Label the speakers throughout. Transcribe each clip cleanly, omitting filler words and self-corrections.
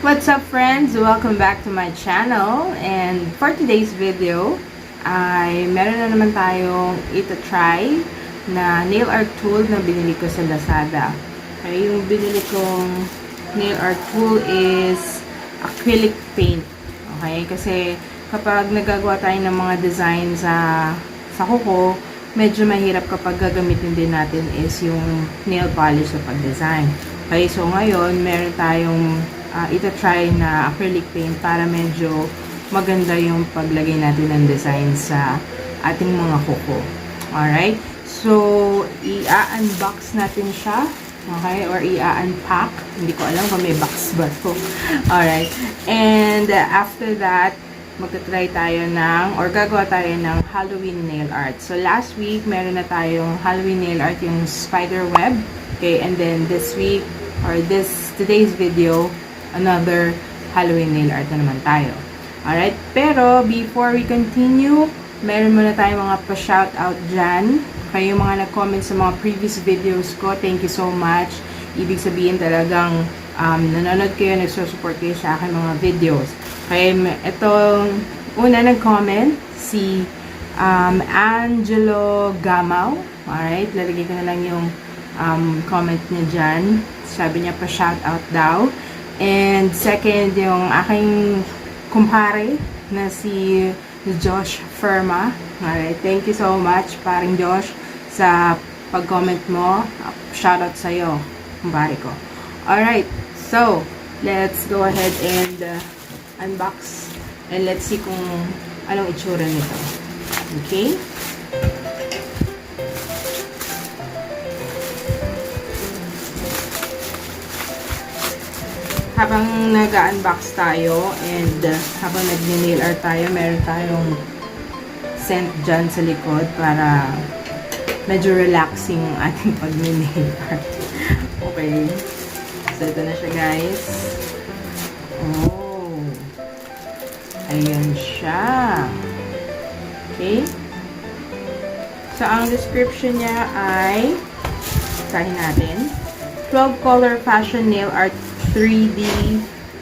Speaker 1: What's up friends? Welcome back to my channel, and for today's video ay meron na naman tayong ita-try na nail art tool na binili ko sa Lazada. Okay, yung binili kong nail art tool is acrylic paint. Okay, kasi kapag nagagawa tayo ng mga design sa kuko, medyo mahirap kapag gagamitin din natin is yung nail polish sa pag-design. Okay, so ngayon meron tayong ita-try na acrylic paint para medyo maganda yung paglagay natin ng design sa ating mga kuko. Alright? So, i-unbox natin siya. Okay? Or i-unpack. Hindi ko alam kung may box ba ito. Alright? And after that, magta-try tayo ng, or gagawa tayo ng Halloween nail art. So, last week, meron na tayong Halloween nail art, yung spider web. Okay? And then, this week, or today's video, another Halloween nail art na naman tayo. Alright? Pero, before we continue, meron muna tayong mga pa-shoutout dyan. Kayo mga nag-comment sa mga previous videos ko, thank you so much. Ibig sabihin talagang nanonood kayo, nagsusupport kayo sa akin mga videos. Kaya itong una nag-comment, si Angelo Gamaw. Alright? Lalagay ko na lang yung comment niya dyan. Sabi niya pa-shoutout daw. And second, yung aking kumpare na si Josh Firma. Alright, thank you so much, paring Josh, sa pag-comment mo. Shoutout sa'yo, kumpare ko. Alright, so, let's go ahead and unbox. And let's see kung anong itsura nito. Okay? Habang nag-unbox tayo and habang nag-nail art tayo, meron tayong scent dyan sa likod para medyo relaxing ang ating pag-nail art. Okay. So, ito na siya, guys. Oh. Ayan siya. Okay. So, ang description niya ay, sahin natin, 12 color fashion nail art 3D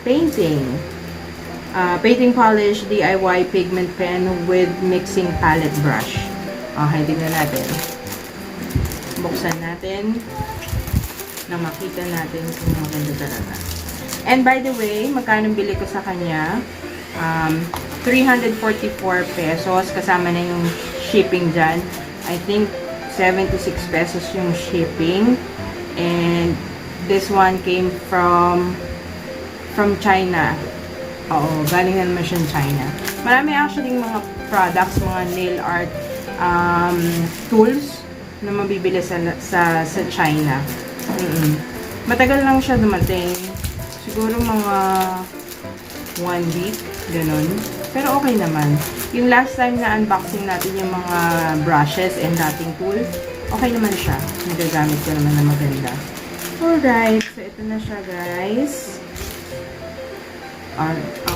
Speaker 1: painting. Painting polish, DIY pigment pen with mixing palette brush. Okay, tignan natin. Buksan natin na makita natin kung maganda talaga. And by the way, magkano bili ko sa kanya? 344 pesos. Kasama na yung shipping dyan. I think 76 pesos yung shipping. And this one came from China. Oo, galing na naman siya China. Marami actually mga products, mga nail art tools na mabibili sa China. Matagal lang siya dumating. Siguro mga 1 week, ganun. Pero okay naman. Yung last time na unboxing natin yung mga brushes and dating tool, okay naman siya. Nagagamit ko naman na maganda. Alright, so ito na siya, guys.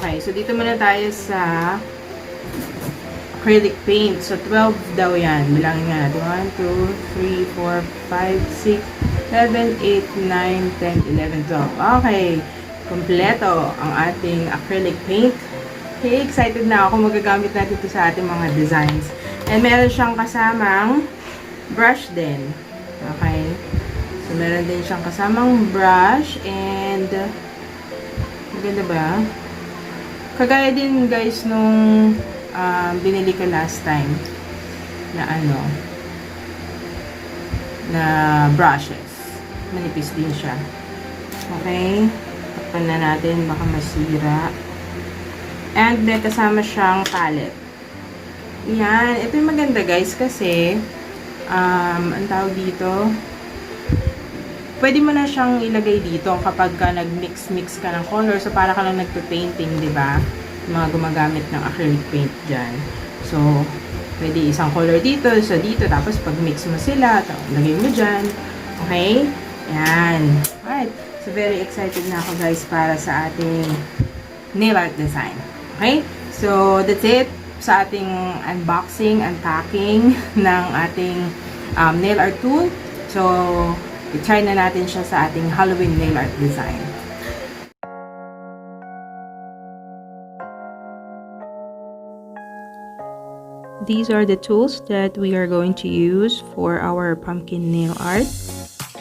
Speaker 1: Okay, so dito muna tayo sa acrylic paint. So 12 daw yan. Bilangin nga natin. 1, 2, 3, 4, 5, 6, 7, 8, 9, 10, 11, 12. Okay, kompleto ang ating acrylic paint. Okay, excited na ako. Magagamit natin ito sa ating mga designs. And meron siyang kasamang brush din. Okay. So, meron din siyang kasamang brush and maganda ba? Kagaya din guys nung binili ko last time na na brushes. Manipis din siya. Okay? Takpan na natin, baka masira. And may kasama siyang palette. Yan. Ito yung maganda guys kasi ang tawag dito, pwede mo na siyang ilagay dito kapag ka nag-mix-mix ka ng color. So, para ka lang nagpe-painting, di ba? Mga gumagamit ng acrylic paint dyan. So, pwede isang color dito, isa dito. Tapos, pag mix mo sila, lagay mo dyan. Okay? Yan. Alright. So, very excited na ako, guys, para sa ating nail art design. Okay? So, that's it sa ating unboxing, unpacking ng ating nail art tool. So, i-try na natin siya sa ating Halloween nail art design. These are the tools that we are going to use for our pumpkin nail art.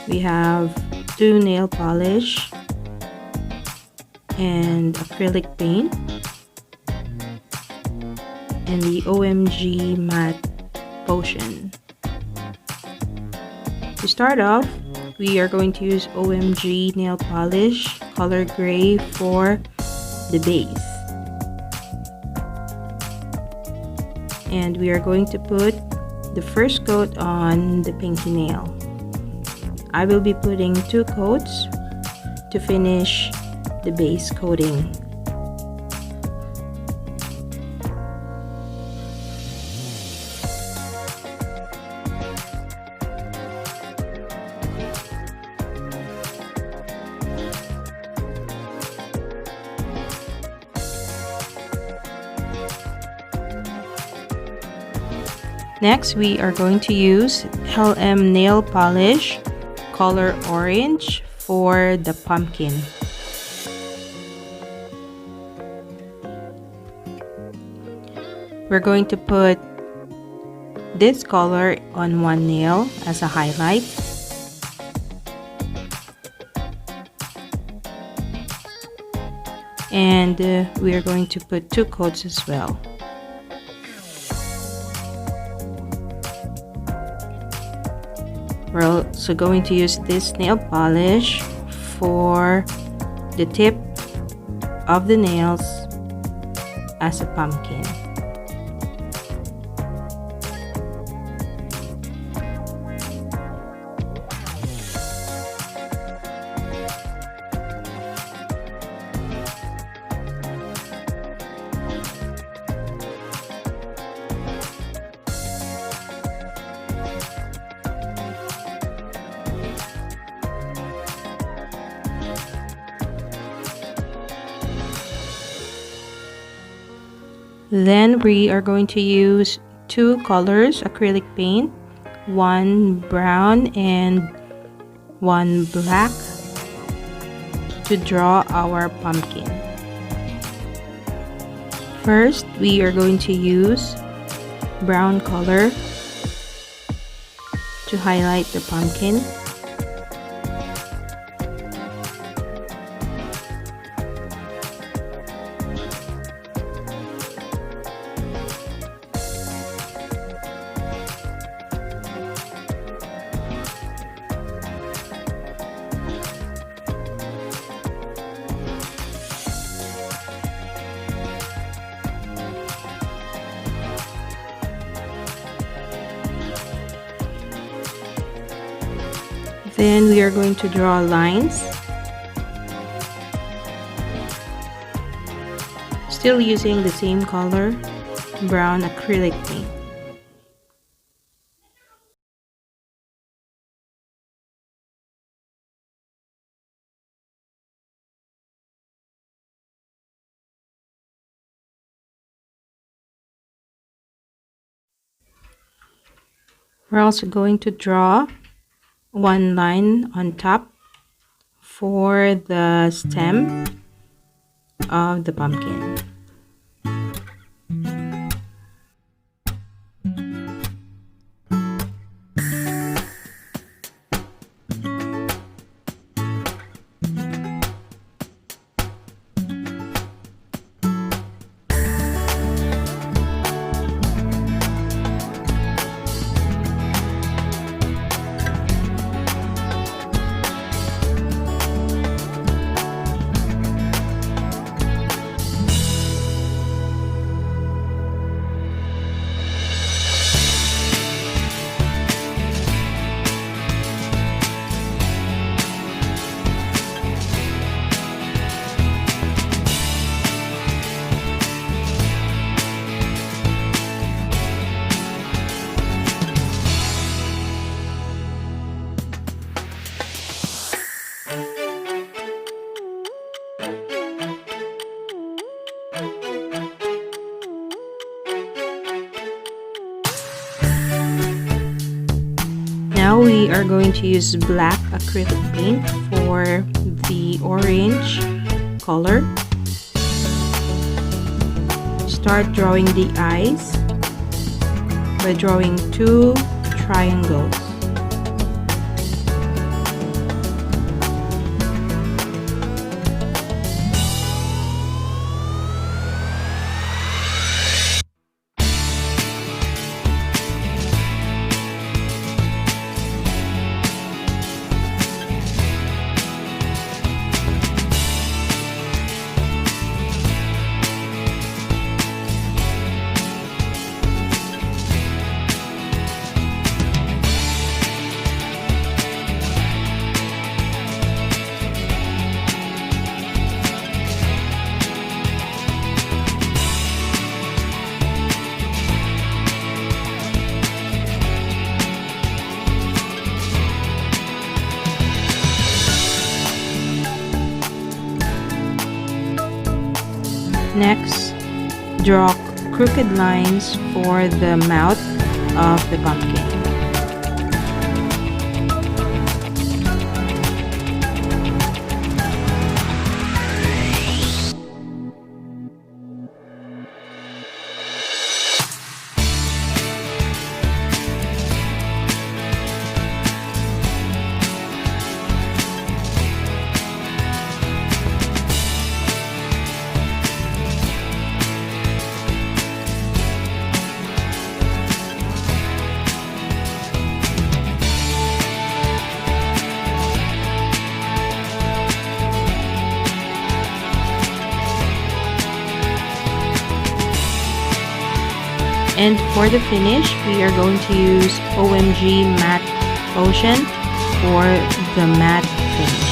Speaker 1: We have 2 nail polish and acrylic paint and the OMG matte potion. To start off, we are going to use OMG nail polish color gray for the base. And we are going to put the first coat on the pinky nail. I will be putting 2 coats to finish the base coating. Next, we are going to use LM nail polish color orange for the pumpkin. We're going to put this color on one nail as a highlight. And we are going to put 2 coats as well. We're also going to use this nail polish for the tip of the nails as a pumpkin. Then we are going to use 2 colors acrylic paint, one brown and one black, to draw our pumpkin. First, we are going to use brown color to highlight the pumpkin. Then we are going to draw lines, still using the same color, brown acrylic paint. We're also going to draw one line on top for the stem of the pumpkin. Now we are going to use black acrylic paint for the orange color. Start drawing the eyes by drawing 2 triangles. Next, draw crooked lines for the mouth of the pumpkin. And for the finish, we are going to use OMG Matte Potion for the matte finish.